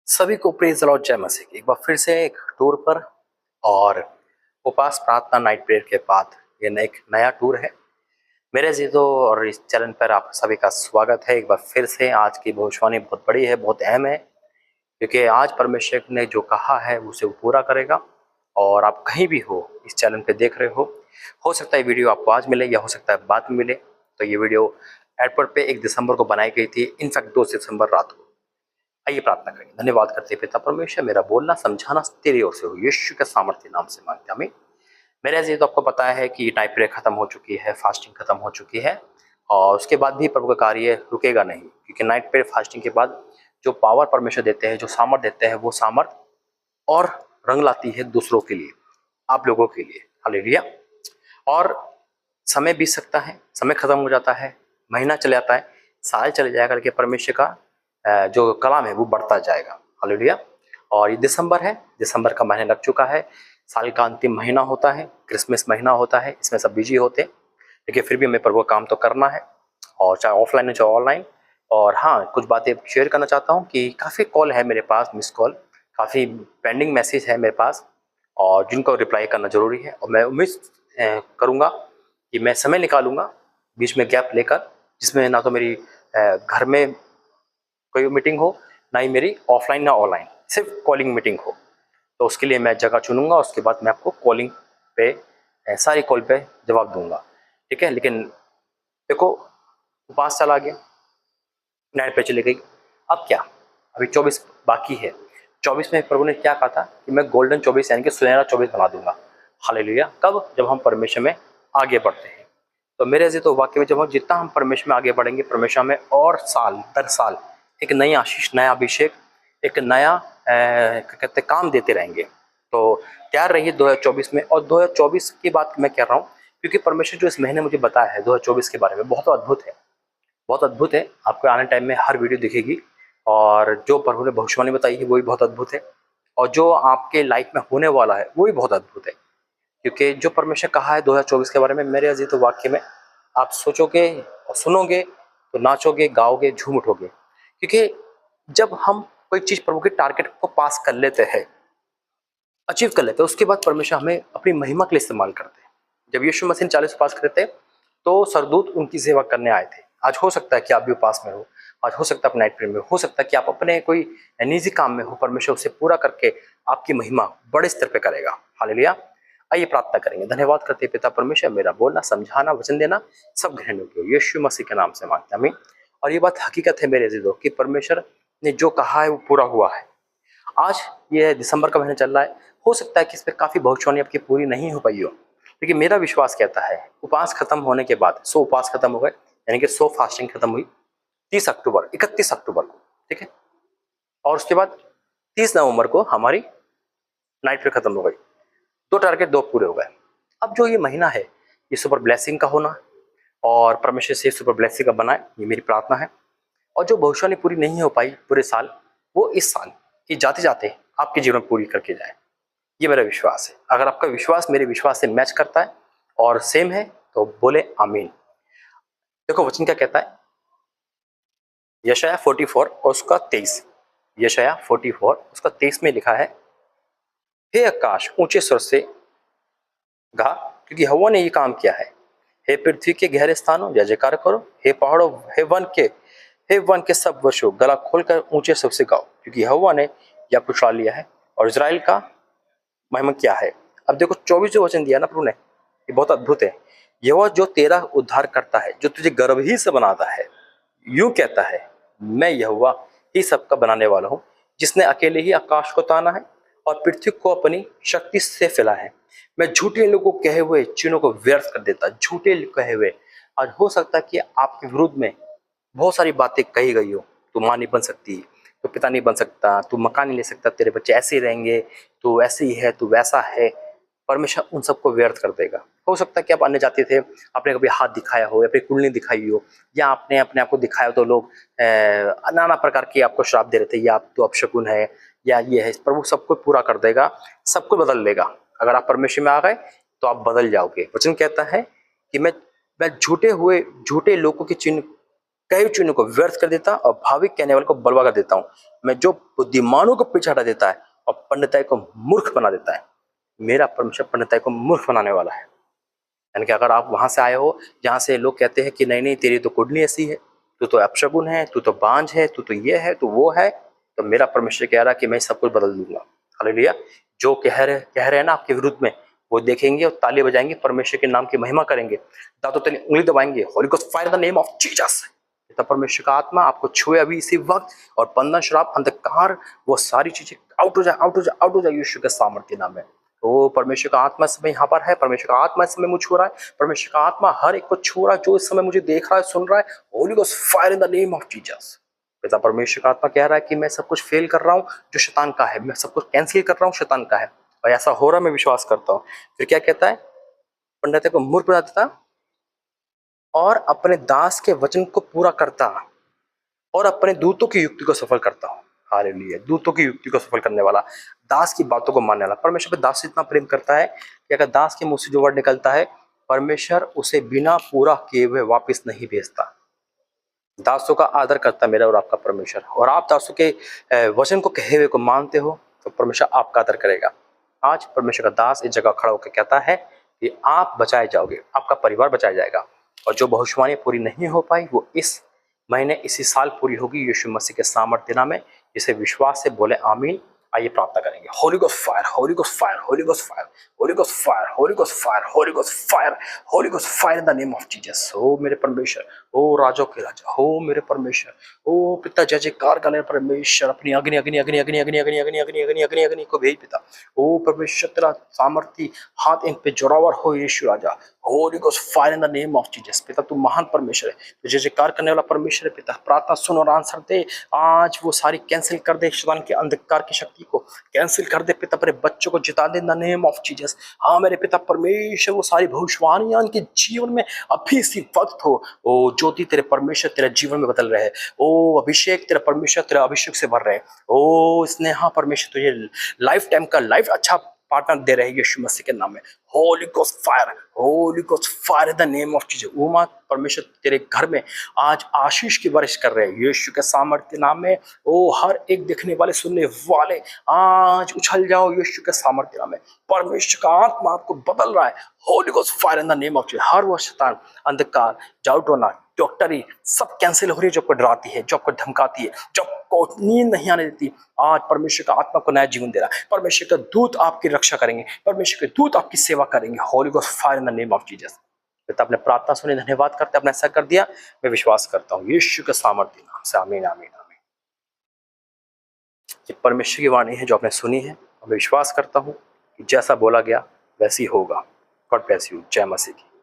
सभी को praise the Lord, जय मसीह। एक बार फिर से एक टूर पर और उपास प्रार्थना नाइट प्रेयर के बाद ये एक नया टूर है मेरे जीतो। और इस चैनल पर आप सभी का स्वागत है। एक बार फिर से आज की भविष्यवाणी बहुत बड़ी है, बहुत अहम है, क्योंकि आज परमेश्वर ने जो कहा है उसे वो पूरा करेगा। और आप कहीं भी हो, इस चैनल पे देख रहे हो सकता है वीडियो आपको आज मिले या हो सकता है बाद में मिले। तो ये वीडियो एयरपोर्ट पे 1 दिसंबर को बनाई गई थी, इनफैक्ट 2 दिसंबर रात को। आइए प्रार्थना करें। धन्यवाद करते पिता परमेश्वर, मेरा बोलना समझाना तेरी ओर से हो, यीशु के सामर्थ्य नाम से मांगते हमें। मेरे अजीज, तो आपको पता है कि नाइट प्रेयर खत्म हो चुकी है, फास्टिंग खत्म हो चुकी है, और उसके बाद भी प्रभु का कार्य रुकेगा नहीं, क्योंकि नाइट प्रेयर फास्टिंग के बाद जो पावर परमेश्वर देते हैं, जो सामर्थ देते हैं, वो सामर्थ और रंग लाती है दूसरों के लिए, आप लोगों के लिए। हालेलुया। और समय बीत सकता है, समय खत्म हो जाता है, महीना चले जाता है, साल चले जाएगा, लेकिन परमेश्वर का जो कलाम है वो बढ़ता जाएगा। हालेलुया। और ये दिसंबर है, दिसंबर का महीना लग चुका है, साल का अंतिम महीना होता है, क्रिसमस महीना होता है, इसमें सब बिजी होते हैं, लेकिन फिर भी हमें प्रभु का काम तो करना है, और चाहे ऑफलाइन हो चाहे ऑनलाइन। और हाँ, कुछ बातें शेयर करना चाहता हूँ कि काफ़ी कॉल है मेरे पास, मिस कॉल, काफ़ी पेंडिंग मैसेज है मेरे पास, और जिनको रिप्लाई करना ज़रूरी है। और मैं उम्मीद करूँगा कि मैं समय निकालूंगा बीच में गैप लेकर, जिसमें ना तो मेरी घर में कोई मीटिंग हो, ना ही मेरी ऑफलाइन ना ऑनलाइन, सिर्फ कॉलिंग मीटिंग हो। तो उसके लिए मैं जगह चुनूंगा, उसके बाद मैं आपको कॉलिंग पे सारी कॉल पे जवाब दूंगा, ठीक है। लेकिन देखो, उपास चला गया, नाइट पे चली गई, अब क्या, अभी 24 बाकी है। 24 में प्रभु ने क्या कहा था कि मैं गोल्डन 24 यानी कि सुनहरा 24 बना दूंगा। हालेलुया। कब? जब हम परमेश्वर में आगे बढ़ते हैं। तो मेरे से तो वाकई में जब हम जितना हम परमेश्वर में आगे बढ़ेंगे, परमेश्वर में और साल दर साल एक नई आशीष, नया अभिषेक, एक नया क्या कहते हैं, काम देते रहेंगे। तो तैयार रहिए 2024 में। और 2024 की बात मैं कह रहा हूँ क्योंकि परमेश्वर जो इस महीने मुझे बताया है 2024 के बारे में, बहुत अद्भुत है, बहुत अद्भुत है। आपको आने टाइम में हर वीडियो दिखेगी, और जो प्रभु ने भविष्यवाणी बताई है वो भी बहुत अद्भुत है, और जो आपके लाइफ में होने वाला है वो भी बहुत अद्भुत है। क्योंकि जो परमेश्वर कहा है 2024 के बारे में, मेरे अजीज, तो वाक्य में आप सोचोगे और सुनोगे तो नाचोगे, गाओगे, झूम उठोगे। क्योंकि जब हम कोई चीज़ प्रभु के टारगेट को पास कर लेते हैं, अचीव कर लेते हैं, उसके बाद परमेश्वर हमें अपनी महिमा के लिए इस्तेमाल करते हैं। जब यीशु मसीह 40 पास करते थे तो सरदूत उनकी सेवा करने आए थे। आज हो सकता है कि आप भी उपास में हो, आज हो सकता है आप नाइट प्रेयर में हो सकता है कि आप अपने कोई निजी काम में हो, परमेश्वर उसे पूरा करके आपकी महिमा बड़े स्तर पर करेगा। हालेलुया। आइए प्रार्थना करेंगे। धन्यवाद करते पिता परमेश्वर, मेरा बोलना, समझाना, वचन देना सब ग्रहण योग्य हो, यीशु मसीह के नाम से मांगते हैं, आमीन। और ये बात हकीकत है मेरे अजीजों कि परमेश्वर ने जो कहा है वो पूरा हुआ है। आज ये दिसंबर का महीना चल रहा है, हो सकता है कि इस पर काफ़ी भविष्यवाणी आपकी पूरी नहीं हो पाई हो, लेकिन मेरा विश्वास कहता है उपास खत्म होने के बाद 100 उपास खत्म हो गए, यानी कि 100 फास्टिंग खत्म हुई 30 अक्टूबर 31 अक्टूबर को, ठीक है। और उसके बाद 30 नवंबर को हमारी नाइट पे खत्म हो गई। 2 टारगेट 2 पूरे हो गए। अब जो ये महीना है ये सुपर ब्लेसिंग का होना, और परमेश्वर से सुपर ब्लेसिंग का बनाए, ये मेरी प्रार्थना है। और जो भविष्यवाणी पूरी नहीं हो पाई पूरे साल, वो इस साल ये जाते जाते आपके जीवन में पूरी करके जाए, ये मेरा विश्वास है। अगर आपका विश्वास मेरे विश्वास से मैच करता है और सेम है तो बोले आमीन। देखो वचन क्या कहता है, यशाया 44 और उसका 23, यशाया 44 उसका 23 में लिखा है, हे आकाश ऊंचे स्वर से गा, क्योंकि यहोवा ने ये काम किया है। हे पृथ्वी के गहरे स्थानों जय जयकार करो, हे पहाड़ों, हे वन के सब वशों गला खोलकर ऊंचे स्वर से गाओ, क्योंकि यहोवा ने यह पुचला लिया है और इजराइल का महिमा क्या है। अब देखो 24 जो वचन दिया ना प्रभु ने, ये बहुत अद्भुत है। यहोवा जो तेरा उद्धार करता है, जो तुझे गर्भ ही से बनाता है, यूं कहता है, मैं यहोवा ही सबका बनाने वाला हूँ, जिसने अकेले ही आकाश को ताना है और पृथ्वी को अपनी शक्ति से फैला है। मैं झूठे लोगों को कहे हुए चिन्हों को व्यर्थ कर देता, झूठे कहे हुए। आज हो सकता है कि आपके विरुद्ध में बहुत सारी बातें कही गई हो, तू माँ नहीं बन सकती, तू पिता नहीं बन सकता, तू मकान नहीं ले सकता, तेरे बच्चे ऐसे ही रहेंगे, तू ऐसे ही है, तू वैसा है। परमेश्वर उन सबको व्यर्थ कर देगा। हो सकता है कि आप अन्य जाति थे, आपने कभी हाथ दिखाया हो या फिर कुंडली दिखाई हो, या आपने अपने आप को दिखाया हो तो लोग नाना प्रकार के आपको श्राप दे रहे थे, या आप तो अपशकुन है या ये है। प्रभु सबको पूरा कर देगा, सबको बदल देगा। अगर आप परमेश्वर में आ गए तो आप बदल जाओगे। वचन कहता है कि मैं झूठे लोगों के चिन्ह कई चुनों को व्यर्थ कर देता और भावी कहने वाले को बलवा कर देता हूँ। मैं जो बुद्धिमानों को पीछे हटा देता है और पंडिताई को मूर्ख बना देता है, मेरा परमेश्वर पंडिताई को मूर्ख बनाने वाला है। यानी कि अगर आप वहां से आए हो जहां से लोग कहते हैं कि नहीं नहीं तेरी तो कुंडली ऐसी है, तू तो अपशगुन है, तू तो बांझ है, तू तो ये है, तू वो है, तो मेरा परमेश्वर कह रहा है कि मैं सब कुछ बदल दूंगा। हालेलुया। जो कह रहे हैं ना आपके विरुद्ध में, वो देखेंगे और ताली बजाएंगे, परमेश्वर के नाम की महिमा करेंगे, दांतों तले उंगली दबाएंगे, Holi Ghost fire in the name of Jesus. पिता परमेश्वर का आत्मा आपको छुए अभी इसी वक्त, और बंधन, श्राप, अंधकार, वो सारी चीजें आउट हो जाए, आउट हो जाए, आउट हो जाए यीशु के सामर्थ्य नाम में। तो परमेश्वर का आत्मा इस समय यहाँ पर है, परमेश्वर का आत्मा इस समय मुझे छू रहा है, परमेश्वर का आत्मा हर एक को छू रहा है जो इस समय मुझे देख रहा है, सुन रहा है। Holy Ghost fire in the name of Jesus. पिता परमेश्वर का आत्मा कह रहा है कि मैं सब कुछ फेल कर रहा हूँ जो शैतान का है, मैं सब कुछ कैंसिल कर रहा हूँ शैतान का है, और ऐसा हो रहा मैं विश्वास करता हूँ। फिर क्या कहता है, पंडित को मूर्ख बना देता और अपने दास के वचन को पूरा करता और अपने दूतों की युक्ति को सफल करता हूँ। हालेलुया। दूतों की युक्ति को सफल करने वाला, दास की बातों को मानने वाला। परमेश्वर पे दास से इतना प्रेम करता है कि अगर दास के मुंह से जो वर्ड निकलता है, परमेश्वर उसे बिना पूरा किए हुए वापस नहीं भेजता। दासों का आदर करता है मेरा और आपका परमेश्वर, और आप दासों के वचन को कहे हुए को मानते हो तो परमेश्वर आपका आदर करेगा। आज परमेश्वर का दास इस जगह खड़ा होकर कहता है कि आप बचाए जाओगे, आपका परिवार बचाया जाएगा, और जो भविष्यवाणी पूरी नहीं हो पाई वो इस महीने इसी साल पूरी होगी यीशु मसीह के सामर्थ्य नाम में। इसे विश्वास से बोले आमीन। आइए प्रार्थना करेंगे। Holy Ghost fire, Holy Ghost fire, Holy Ghost fire, Holy Ghost fire, Holy Ghost fire, Holy Ghost fire, Holy Ghost fire in the name of Jesus. ओ मेरे परमेश्वर, ओ राजों के राजा, हो मेरे परमेश्वर, ओ पिता जय जयकार का परमेश्वर, अपनी अग्नि अग्नि अग्नि अग्नि अग्नि अग्नि अग्नि अग्नि अग्नि अग्नि अग्नि को भेज पिता। ओ परमेश्वर तेरा सामर्थी हाथ इन पे जोरावर हो यीशु राजा। Holy Ghost fire in the name of Jesus. पिता तू महान परमेश्वर है, तू जय जयकार करने वाला परमेश्वर है। पिता प्रार्थना सुन और आंसर दे, आज वो सारी कैंसिल कर दे, शैतान के अंधकार की शक्ति को कैंसिल कर दे पिता। अपने बच्चों को जिता दे in the name of Jesus. हाँ मेरे पिता परमेश्वर, वो सारी भविष्यवाणियां उनके जीवन में अभी इसी वक्त हो। ओ ज्योति तेरे परमेश्वर तेरे जीवन में बदल रहे, ओ अभिषेक तेरा परमेश्वर तेरा अभिषेक से भर रहे, ओ स्नेहा परमेश्वर तुझे लाइफ टाइम का लाइफ अच्छा पार्टनर दे रहे हैं यीशु मसीह के नाम में। Holi Ghost fire, Holy Ghost fire in the name of Jesus. Uma परमेश्वर तेरे घर में आज आशीष की बारिश कर रहे हैं यीशु के सामर्थ्य नाम में। ओ हर एक देखने वाले सुनने वाले आज उछल जाओ यीशु के सामर्थ्य नाम में। परमेश्वर का आत्मा आपको बदल रहा है। Holy Ghost fire in the name of Jesus. हर वो शैतान, अंधकार, जाउटोना, डॉक्टरी सब कैंसिल हो रही है जो आपको डराती है, जो आपको धमकाती है, जो आपको नींद नहीं आने देती। आज परमेश्वर का आत्मा को नया जीवन दे रहा है। परमेश्वर का दूत आपकी रक्षा करेंगे, परमेश्वर के दूत आपकी सेवा करेंगे। Holy Ghost fire in the name of Jesus. पिता अपने प्रार्थना सुने, धन्यवाद करते, अपने ऐसा कर दिया, मैं विश्वास करता हूँ यीशु के सामर्थ्य नाम से। आमीन आमीन आमीन। ये परमेश्वर की वाणी है जो आपने सुनी है, और मैं विश्वास करता हूँ कि जैसा बोला गया वैसी होगा। God bless you. जय मसीह की।